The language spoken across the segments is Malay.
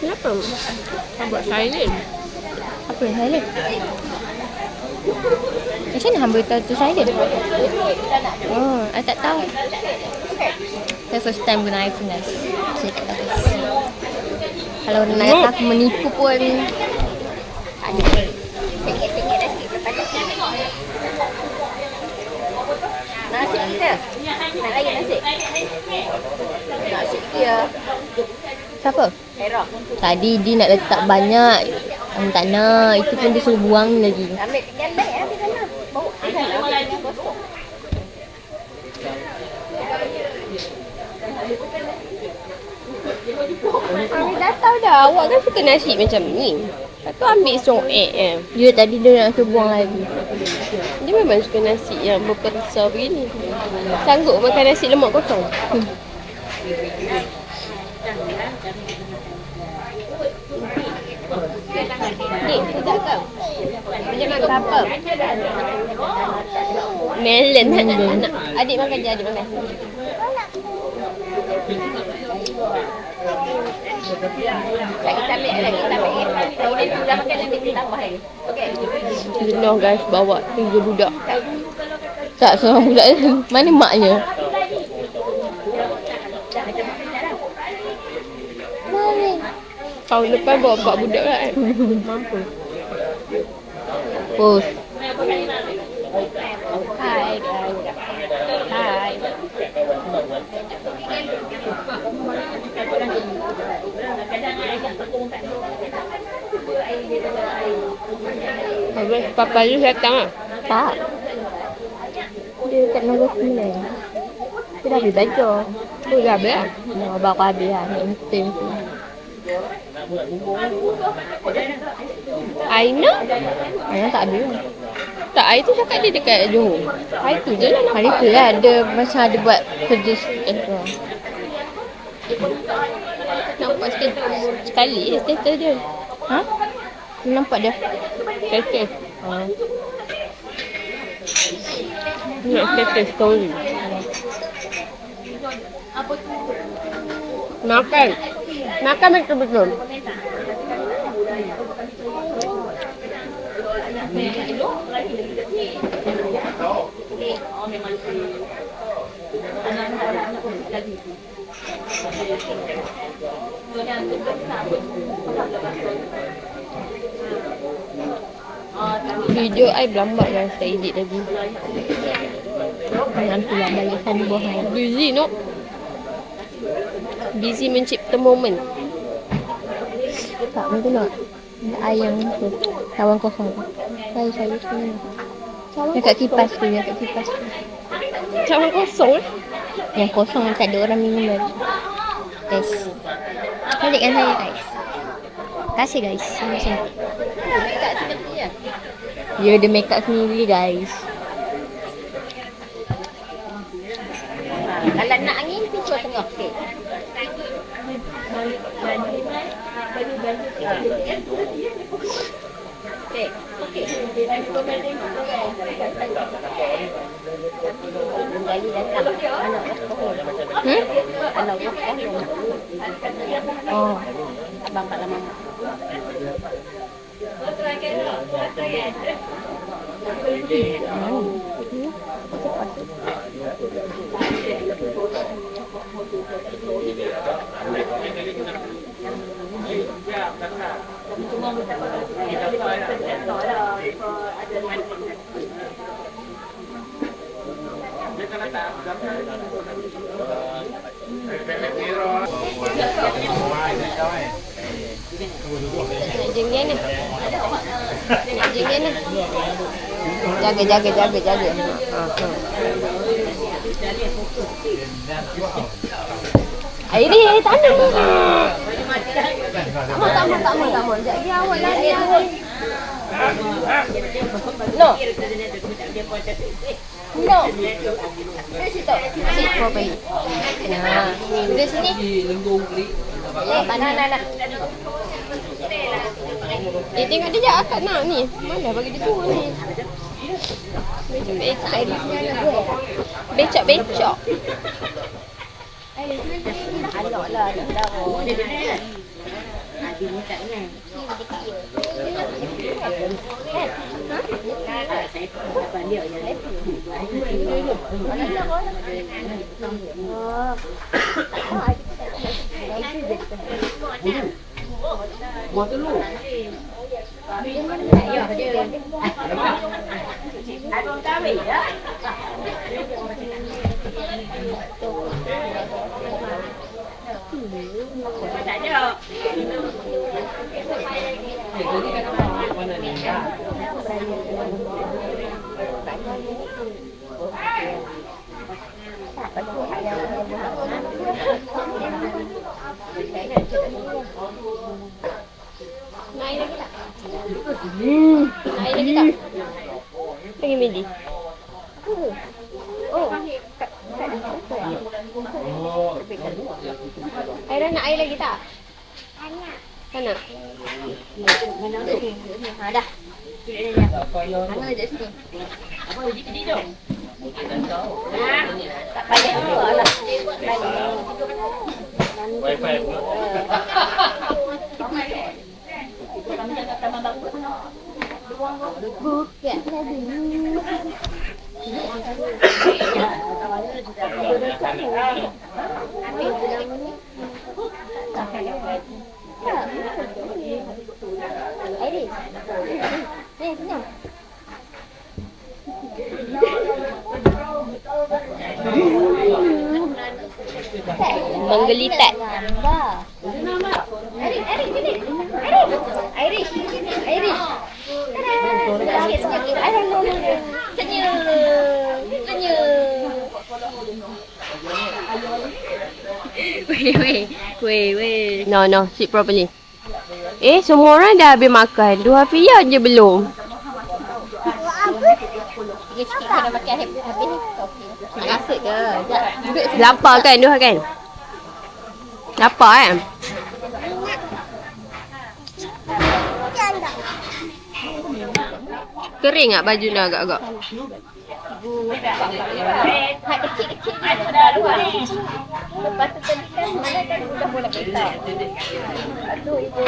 Kenapa? Kau buat silent? Apa yang silent? Macam mana hamba tahu tu silent? Oh, I tak tahu. Saya first time guna iPhone guys. Saya tak tahu. Kalau nak kata aku menipu pun ada. Sikit-sikit nasi. Nasi kita. Nak lagi nasi? Nasi dia. Siapa? Hera. Tadi dia nak letak banyak. Aku tak nak. Itu pun dia suruh buang lagi. Ambil kenyal baik ya. Di sana. Bawa di sana. Kosong. Aku dah tahu dah. Awak kan suka nasi macam ni. Lepas tu ambil strong egg kan. Dia tadi dia nak suruh buang lagi. Dia memang suka nasi yang berperisau begini. Sanggup makan nasi lemak kosong. Ni, sedap ke? Dia makan apa? Melon. Nak. Adik makan je, adik makan. Kita ambil lagi. Kalau dia sudah makan nanti kita tambah lagi. Okey. Jenuh guys bawa 3 budak. Tak, seorang budak ni. Mana maknya? Tahun depan bawa 4 budak lah kan? Mampu. Push. Hai guys. Hai. Habis papa you datang lah? Tak. Dia kat nombor 9. Dia dah habis belajar. Tu dah habis lah? Baru habis lah. Nak meeting tu. Aina? Aina tak habis lah. Tak, Aina tu cakap dia dekat Johor. Hari tu je lah Hari tu lah. Dia macam ada buat kerja sikit tu. nampak sekali status dia. Ha? Nampak dia? Status. Nak status story. Makan. Makan betul-betul. Video I berlambat lah, saya edit lagi. Nantilah balik sana buah air. Busy no? Busy mencipta momen. Tak, betul tak? Air yang tu. Cawan kosong tu. Saya sini. Dekat kipas tu, dekat kipas tu. Cawan kosong eh? Yang kosong tak ada orang minum lagi. Guys. Balikkan saya guys. Terima kasih guys. Macam cantik. Ya, dia make up sendiri guys. Kalau nak angin, pintu tengah sikit. Okey. Okey. Oh. Abang Pak Lama. Jenggen ni. Jenggen ni. Jaga. Air ni tak ada. Tak mau. Jadi awak lari. No. Di situ. Situ apa ni? Nah, di sini. Mana. Dia tengok dia akak nak ni. Mana bagi dia turun ni. Becok-becok. Anak lah, darah. Naik lagi tak? Naik lagi tak? Lagi midi. Aira nak air lagi tak? Sana. Dah. Mana je sini? Tak payah apa lah. Wifi. Bukan dulu. Iris. Ni senyum. Menggelitak. Iris. Weh. No, sit properly. Semua orang dah habis makan. Dua Hafiyah je belum. Sikit-sikit kena makan habis ni. Asyik ke? Duduk sini. Lapar kan Dua kan? Lapar kan? Kering tak baju dah agak-agak? Kecil-kecil ni dah luar. Lepas tu tadi kan mana kan dah mula besar. Lepas tu ibu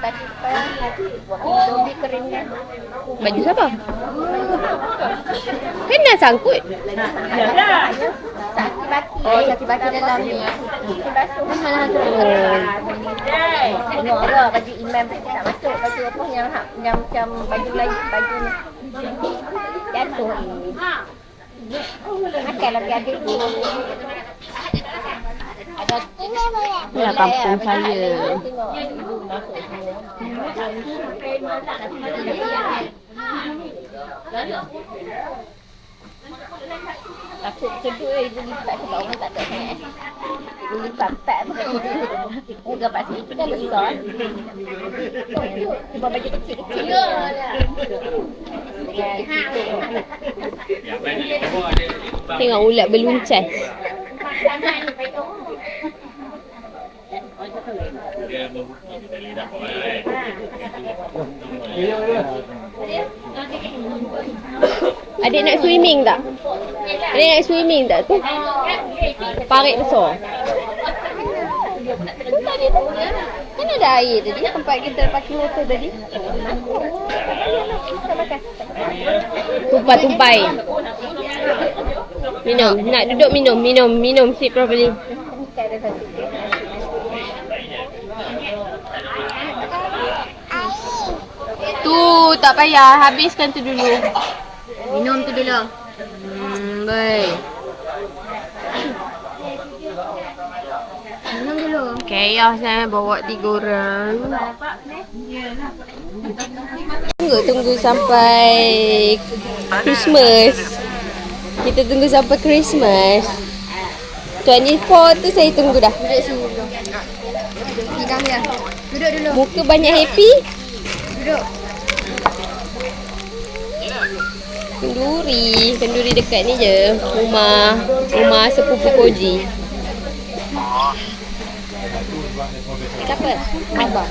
tatipan dobi kering kan. Baju siapa? Kan dah sangkut. Saki-baki dalam ni. Saki basuh kan malah turun. Tengok ke baju imam tak masuk. Baju apa yang macam baju lain, baju ni. Jatuh ni. Makan lagi adik tu. Ada Inilah kampung saya. tengok ibu masuk semua. Takut kedua ibu lipat sebab orang tak ada sangat. Ibu lipat empat pakai kedua. Harga pak sini tu kan besar. Cuma baju kecil-kecil. Tengok ulat berluncas. Adik nak swimming tak? Adik nak swimming tak tu? Parit besar. Tu tadi tu. Kan ada air tadi tempat kita parking motor tadi. Kita makan. Tumpah-tumpai. Minum. Nak duduk minum. Sit properly. Bukan ada satu. Tu tak payah. Habiskan tu dulu. Minum tu dulu. Baik. Minum dulu. Chaos bawa 3 orang. Tunggu sampai Christmas. Kita tunggu sampai Christmas. 24 tu saya tunggu dah. Duduk sini dulu. Hidang dia. Duduk dulu. Muka banyak happy. Duduk. Kenduri dekat ni je. Rumah sepupu Koji. Siapa? Abang.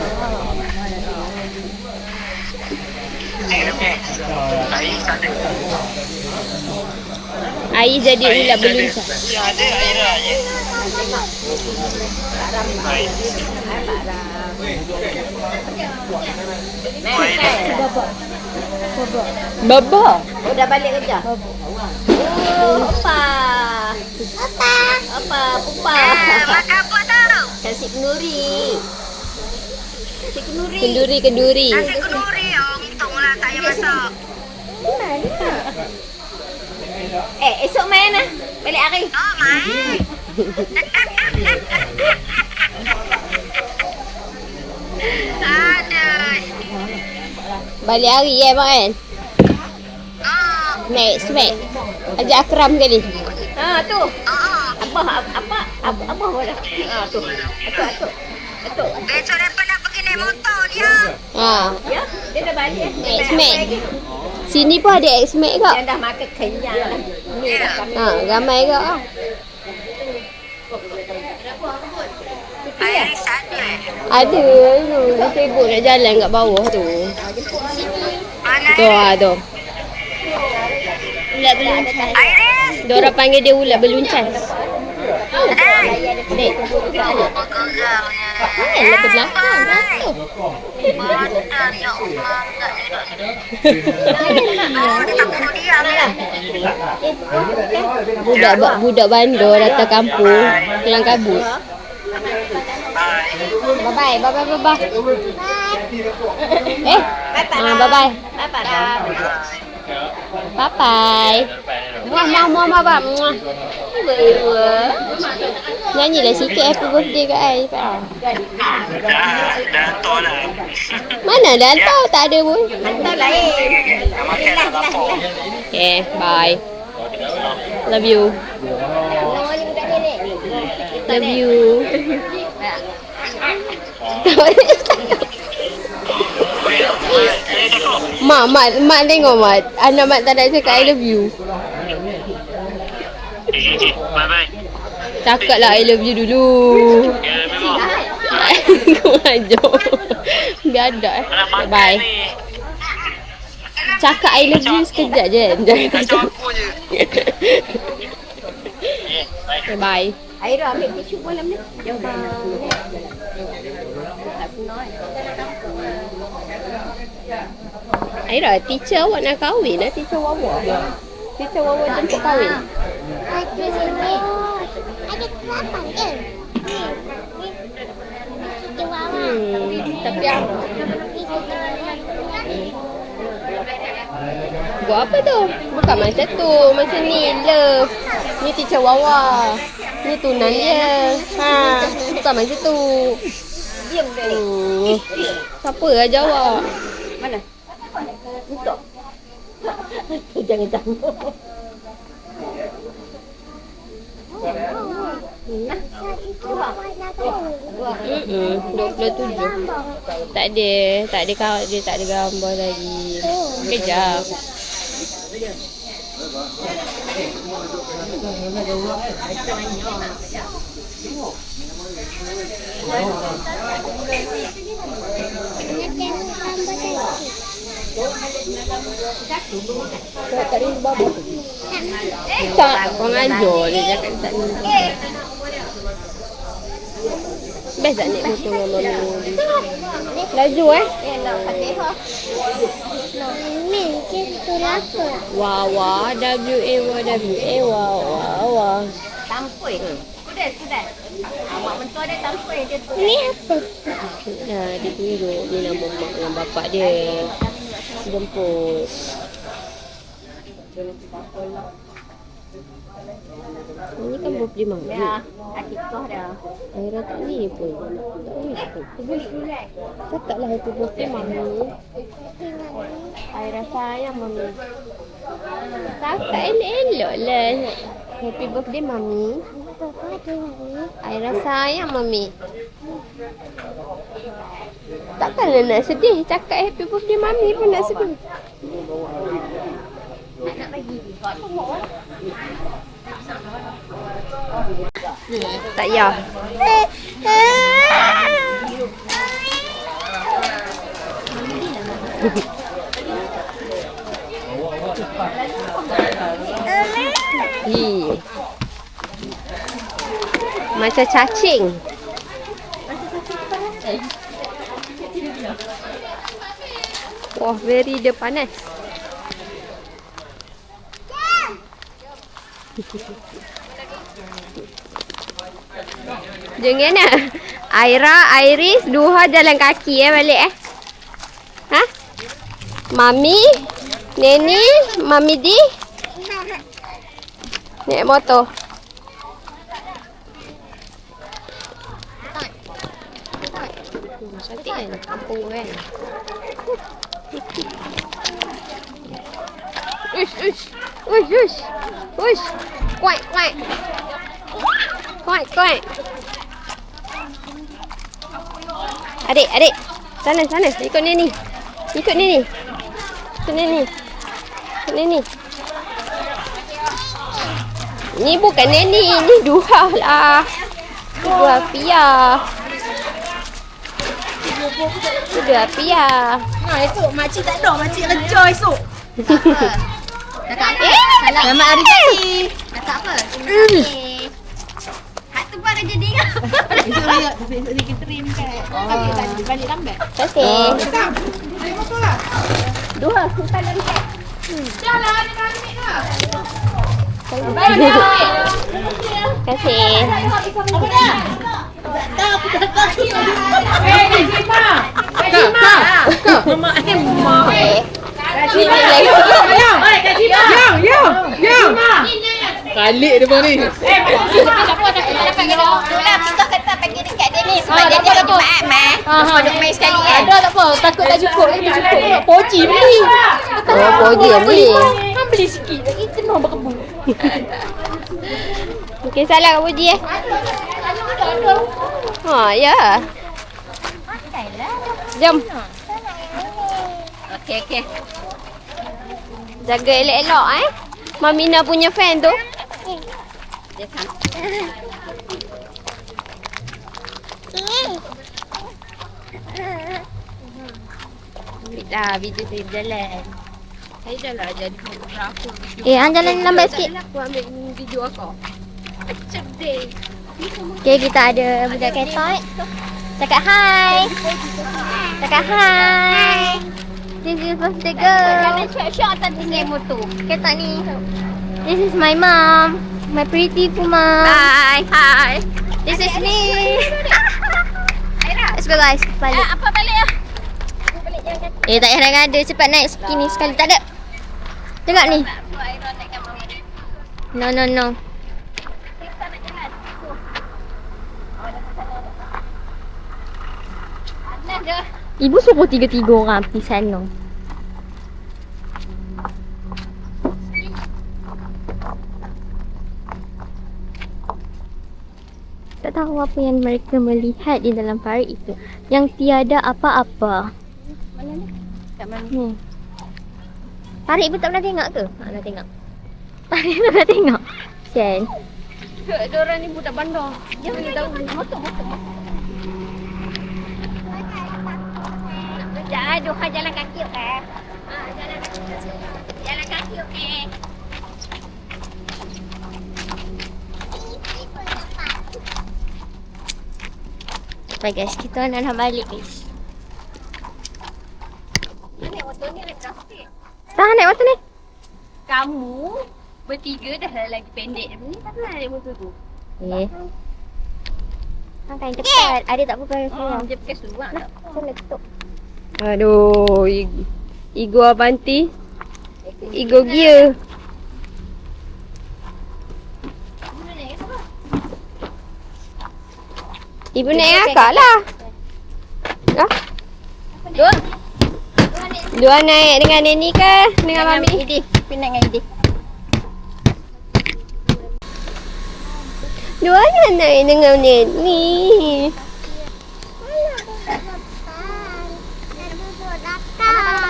Air jadi ulat beluncang. Baba. Oh, dah balik kerja? Oh, apa? Apa? Pupa. Makan apa tau? Nasi kenduri. Nasi kenduri. Kenduri. Nasi kenduri, untunglah tak payah masak. Esok main lah. Balik hari. Oh, main. Aduh. Balik hari Abang kan? Oh, Naik smack. Ajak Akram kali. Ha, tu. oh. Apa boleh? Ha, tu. Atuk. Besok lepas nak pergi naik motor dia. Ha. Ya, dia dah balik. Naik smack. Sini pun ada X-Max kak. Yang dah makan kenyang lah. Ni dah kami. Ha, ramai kak. Air satu Ada tu. Dia sibuk nak jalan kat bawah tu. Mana Tu tu. Ulat beluncang. Iris? Diorang panggil dia ulat beluncang. Dek. Bergerangnya. Lah ke belakang. Jatuh. Badan ya Allah. Oh, dia tak perlu diam lah. Budak bandar datang kampung. Kelang kabut. Bye-bye. Bye-bye. Bye-bye. Muah. Muah. Nyanyilah sikit happy birthday kat I. Dah hantar lah. Mana dah hantar? Tak ada pun. Hantar lain. Makan dah lapar. Okay, bye. Love you. Love you. Mak tengok mak. Anak mak tak nak cakap I love you. Bye-bye. Cakap lah I love you dulu. Ya, memang. Kau ajar. Biadab Nak makan Bye. ni. Cakap I love you sekejap je. Jangan Kacau cakap. aku je. Okay, bye. Aira ambil tisu pun dalam ni. Jauh dah. Tak penuh. Aira, teacher awak nak kahwin lah. Teacher Wawa. Teacher Wawa jemput kahwin. Ada sini. Ada kelapang ke? Kita wawa. Tapi apa? Buat apa tu? Bukan macam tu. Macam ni. Love. Ni teacher Wawa. Ni tunan dia. Ha. Bukan macam tu. Diam dah ni. Siapa lah jawab? Mana? Untuk. Jangan campur. Dua. 27. Tak ada gambar lagi. Kejap. Tak ada babo. Tak, orang ajar dia cakap tak ni. Best tak naik motor dengan mami? Laju Nak Fatihah. Min, kita lapar. Wawa, W-A-W-A, wawa. Tampui. Kuda. Mak mentua dia tampui dia tu. Ni apa? Dah, dia tunjuk ni nama mak dengan bapak dia. Jemput. Ini kan birthday mak. Ya, akikah dah. Aira tak ni pun. Tak wish pun. Cakaplah happy birthday mami. Aira sayang mami. Cakap elok-elok lah. Happy birthday mami. Papa ada ni. Aira sayang mami. Takkanlah nak sedih. Cakap happy birthday mami pun nak sedih. Nak bagi. Kau tu mau. Tak ya. Hi. Macam cacing. Wah, very dia panas. Jangan nak. Aira, Iris, Duha jalan kaki balik Ha? Mami, Neni, Mami Di naik motor. Cantik kan? Kampung kan? Uish, uish. Uish, uish. Uish. Kuat, kuat. Kuat, kuat. Adik, adik. Sana, sana. Ikut Neni. Ikut Neni. Ikut Neni. Ikut Neni. Ni bukan Neni. Ni Duha lah. Duha Pia. Duha Pia. Ha, esok makcik tak ada. Makcik kerja esok. Cakap apa? Selamat hari jadi. Cakap apa? Terima kasih. Hak tu pun kerja dia. Esok dia trim kan. Tapi balik lambat. Terima kasih. Balik motor lah. Duha, simpan dalam beg. Dah lah, dia dah ambil lah. Terima kasih. Apa dah? Dah, aku dah kaki. Kak, Mama Emma. Ni lagi. Kalik dia pun ni. Siapa tak dapat kena? Itulah kita kata pergi dekat dia ni sebab dia ada Jumaat mah. Duduk main sekali kan. Ada tak apa, takut tak cukup. Tak cukup nak poji beli. Oh, poji yang beli. Kan beli sikit lagi kena berkebu. Okey, salah Kak Puji Ha, ya. Jom. Okey okey. Jaga elok-elok Mamina punya fan tu. Dia kan. Ambil dah video saya berjalan. Saya dah lah jadi fotografer. Hang jalan lambat sikit. Aku ambil video aku. Macam deh. Okay, kita ada budak ketot. Cakap hi. Cakap hi. This is birthday girl. Jangan syok-syok atas tinggi motor. Ketot ni. This is my mom. My pretty mom. Bye. Hi. This is me. Let's go guys. Balik. Apa balik ah? Tak payah nak ada. Cepat naik sini sekali. Tak ada. Tengok ni. No, no, no. Ibu suruh 3-3 orang pergi sana. Tak tahu apa yang mereka melihat di dalam parit itu. Yang tiada apa-apa. Mana ni? Kat mana? Ni. Parit pun tak pernah tengok ke? Nak tengok. Parit tak pernah tengok. Shen. Diorang ni budak bandar. Dia mana tahu motor. Duha jalan kaki okey. Jalan kaki. Jalan kaki okey. Baik guys, kita nak balik guys. Naik motor ni naik trafik. Dah naik motor ni? Kamu bertiga dah lagi pendek. Ni tak nak naik motor tu. Hang kain cepat. Ada tak pakai seluar? Dia pakai seluar tak? Saya letup. Aduh, Igo Avanti. Igo Gear. Ibu naik akak lah. Dua naik dengan Neni ke? Dengan Mami? Idi, pindah dengan Idi. Dua naik dengan Neni.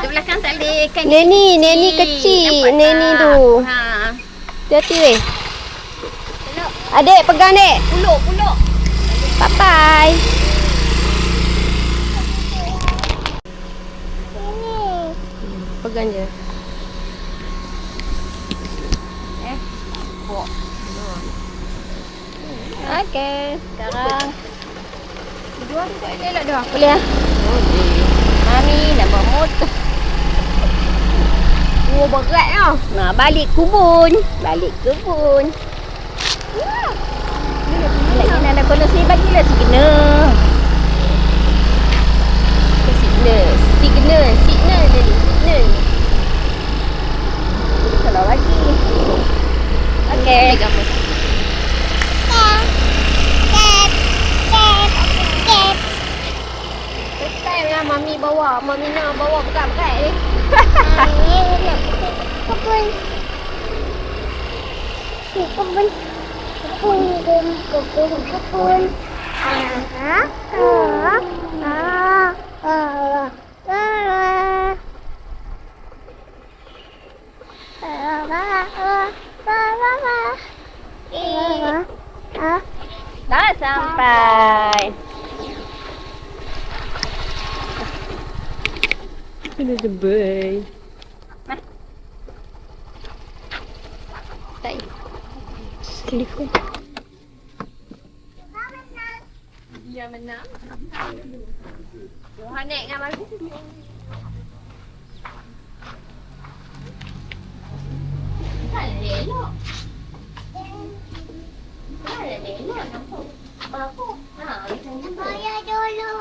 Di belakang tak boleh kan. Neni kecil. Neni tu. Ha. Hati-hati weh. Adik pegang dek. Puluk. Bye-bye. Pegang je. nampak. Okey, sekarang dua tu tak elok dah. Boleh ah? Mami nak bawa motor. Oh, berat lah. Nah, balik kebun. Balik kebun. Lagi nak nak kono sini bagilah signal. Signal jadi signal. Kalau lagi. Okey. Time lah mami bawa. Mami nak bawa berat-berat ni. Dah sampai. Ada debai. Tak. Telefon. Dia menang. Johan naik dengan mami. Tak elok. Tak elok nampak. Aku. Bayar dulu.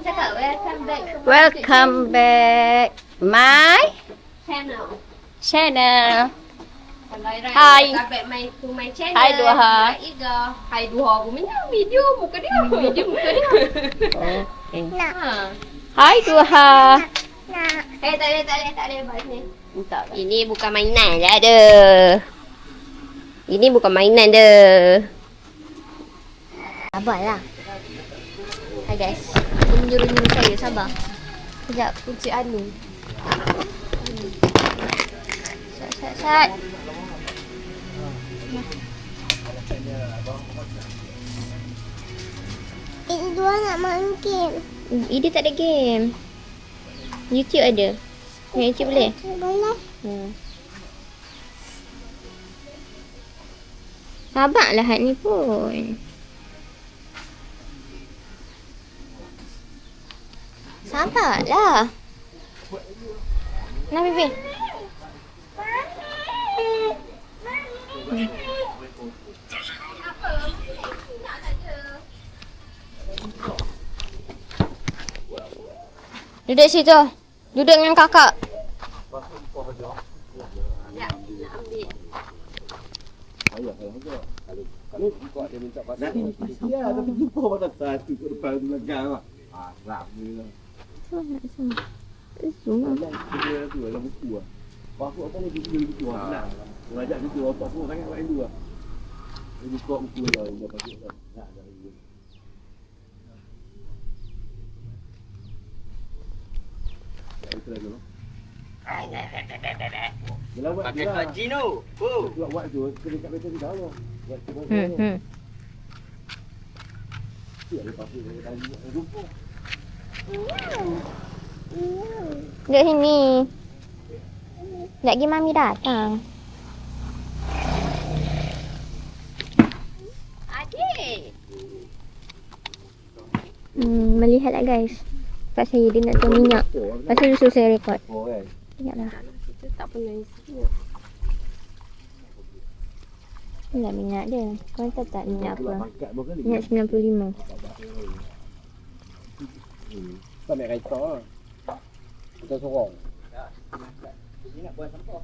Cakap welcome back. Welcome back my channel. Hai. To my channel. Hai Duha. Hai Duha. Aku minta video muka dia. Video muka dia. Okay. Ha. Hai Duha. Tak boleh buat ni. Tak. Ini bukan mainan dah dah. Ini bukan mainan dah. Sabarlah. Hai guys. Dia menyuruh-nyuruh saya, sabar. Sekejap. Kunci anu. Sat. Ini dua nak main game. Ini tak ada game. YouTube ada. YouTube boleh? Boleh. Sabarlah hat ni pun. Sabarlah. Nah, Bibi. Duduk situ. Duduk dengan kakak. Kalau kau ada minta pasal ya, tapi jumpa pada satu kat depan belakang lah. Ramai lah. Dia tu dalam buku lah. Pasal apa ni buku buku lah. Mengajak kita otak semua sangat lain dua. Ini buku buku lah yang dapat kita. Nak ada lagi. Itu lagi loh. Pakai Pak Gino. Oh. Buat tu dekat betul di dalam. Buat tu. Ya, lepas tu dia tadi jumpa. Duduk sini. Lagi mami datang. Adik. Melihatlah guys. Lepas saya dia nak tuang minyak. Lepas tu suruh saya rekod. Oh kan. Ingatlah. Kita tak pernah isi. Inilah minyak dia. Kau tahu tak minyak apa? Pangkat berapa kali? Minyak 95. Tak nak kereta lah. Kita sorong. Ini nak buat sampah.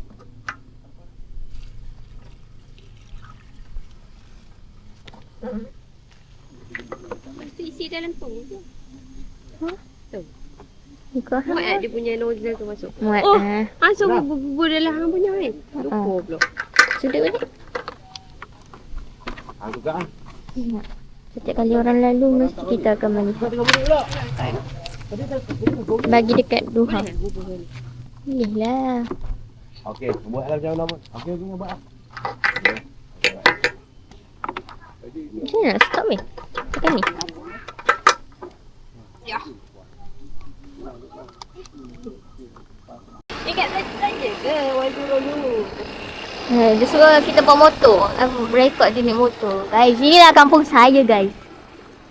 Mesti isi dalam tu je. Ikut Muat dia punya nozzle tu masuk. Muat. Oh, masuk bubur dalam hang punya kan. Lupa pula. Sudah balik. Juga ah. Ingat. Setiap kali orang lalu mesti kita akan melihat. Bagi dekat Duha. Boleh lah. Okey, buatlah macam mana. Okey, buat ah. Macam mana nak stop ni? Tekan ni. Ya. Ikat saja ke wajib dulu. Hai. Dia suruh kita bawa motor. Aku rekod dia naik motor. Guys, inilah kampung saya guys.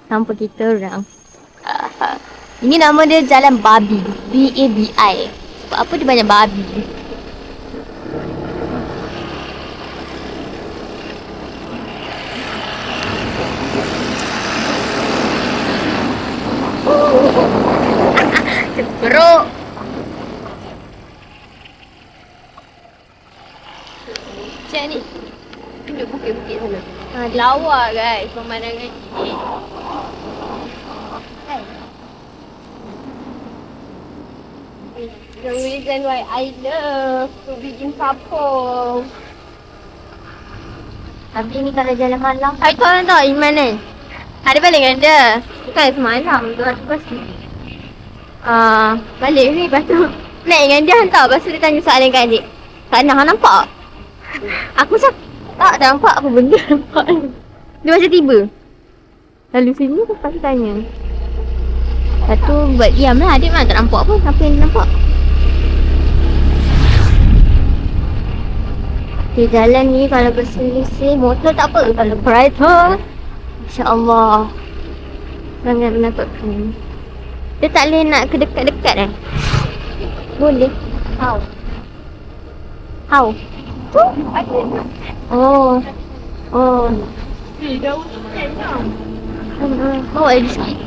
Kampung kita orang. Ini nama dia Jalan Babi. B-A-B-I. Sebab apa dia banyak babi? Terperuk. Macam ni. Tunjuk bukit-bukit sana. Lawa guys pemandangan ni. The reason why I love to be in kampung. Tapi ni kalau jalan malam. Hai korang tahu Iman ni? Ada balik dengan dia. Bukan semalam. 200%. Balik ni lepas tu naik dengan dia hantar. Lepas tu dia tanya soalan kat adik. Tak nak nampak? Aku cakap tak nampak apa benda nampak. Dia macam tiba. Lalu sini lepas tu tanya. Lepas tu buat diam lah. Adik mana tak nampak apa. Apa yang dia nampak? Okay, jalan ni kalau berselisih motor tak apa. Kalau kereta InsyaAllah sangat menakutkan. Dia tak boleh nak ke dekat-dekat Boleh. How? Oh. Bawa dia sikit.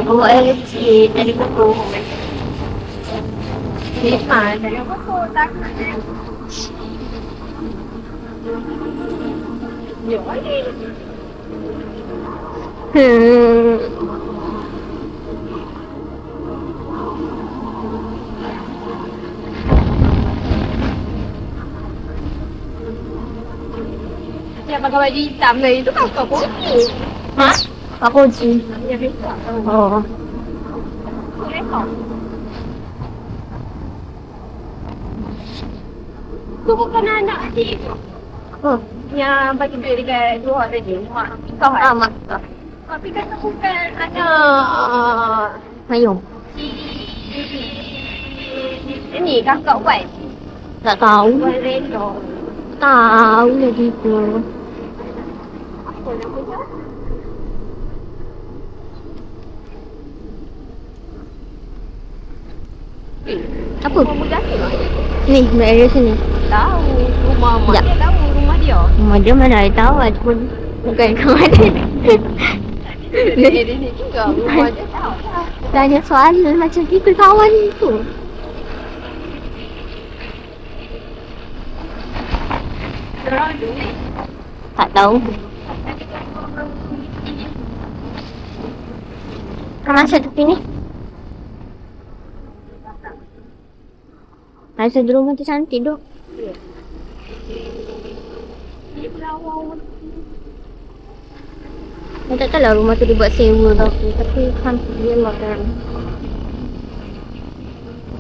Bawa dia sikit. Dari pokok. Lepas dari pokok takut. Yang pakai baju hitam tadi tu kan kau kunci. Ha? Apa kunci? Oh. Tu bukan anak adik. Oh. Yang bagi duit dekat luar tadi. Mak kau kan? Mak. Tapi kata bukan anak. Mayung. Ini kakak Wan. Tak tahu. Wan Reno. Tahu lah gitu. Apa nama dia? Apa? Rumah muda tu lah. Ni, area sini. Tahu. Rumah mak dia tahu rumah dia. Rumah dia mana ada tahu lah. Cuma bukan kawan dia. Dia ni juga rumah dia tahu. Tanya soalan macam kita kawan tu. Orang duit. Tak tahu. Masa tepi ni? Rasa di rumah tu cantik duk. Saya tak tahu lah rumah tu dibuat sewa tau. Tapi kan dia lah kan.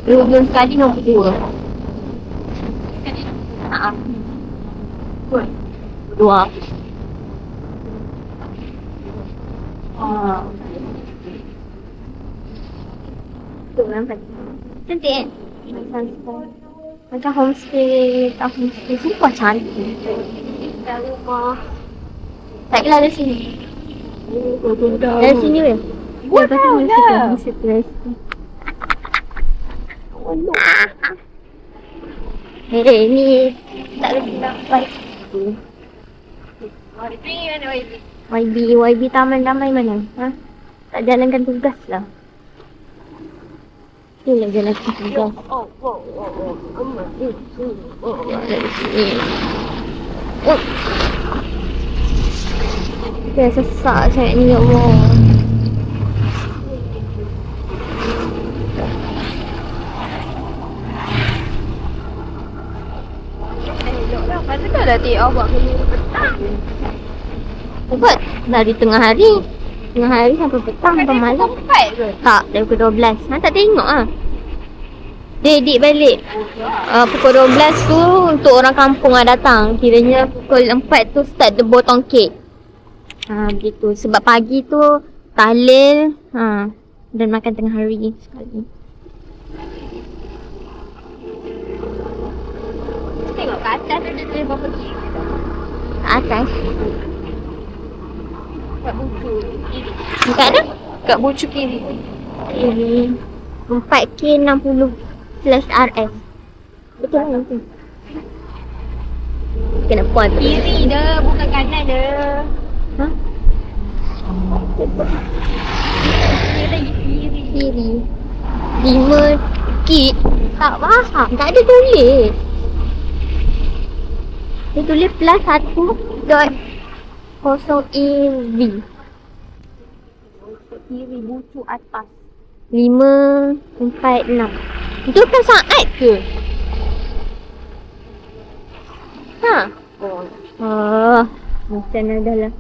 2 bulan sekali nombor 2. Haa. 2. Tu nampak. Cantik kan? Macam homestay. Tak homestay. Sumpah cantik. Kat rumah. Tak kira dari sini. Dari sini weh. Dia kata mesti tu. Ni tak boleh dapat. YB taman damai mana? Ha? Tak jalankan tugas lah. Ni nak jalankan tugas. Dia sesak sangat ni ya Allah. Pasal dah lah take off buat kerja petang. Buat dari tengah hari. Tengah hari sampai petang sampai malam. Tak, dari pukul 12. Ha, tak tengok lah. Dia edit balik. Pukul 12 tu untuk orang kampung lah datang. Kiranya pukul 4 tu start the botong kek. Begitu. Sebab pagi tu tahlil dan makan tengah hari sekali. atas tu dia tulis berapa kiri. Atas. Kat buku kiri. Dekat ada? Kat buku kiri. Ini 4K60/RS. Betul lah itu. Kena puan tu. Kiri dah, bukan kanan dah. Ha? Kiri. 5 kit. Tak faham. Tak ada tulis. Dia tulis plus 1.0 EV. Kiri bucu atas. 5, 4, 6. Itu kan saat ke? Ha? Oh. Macam dah lah.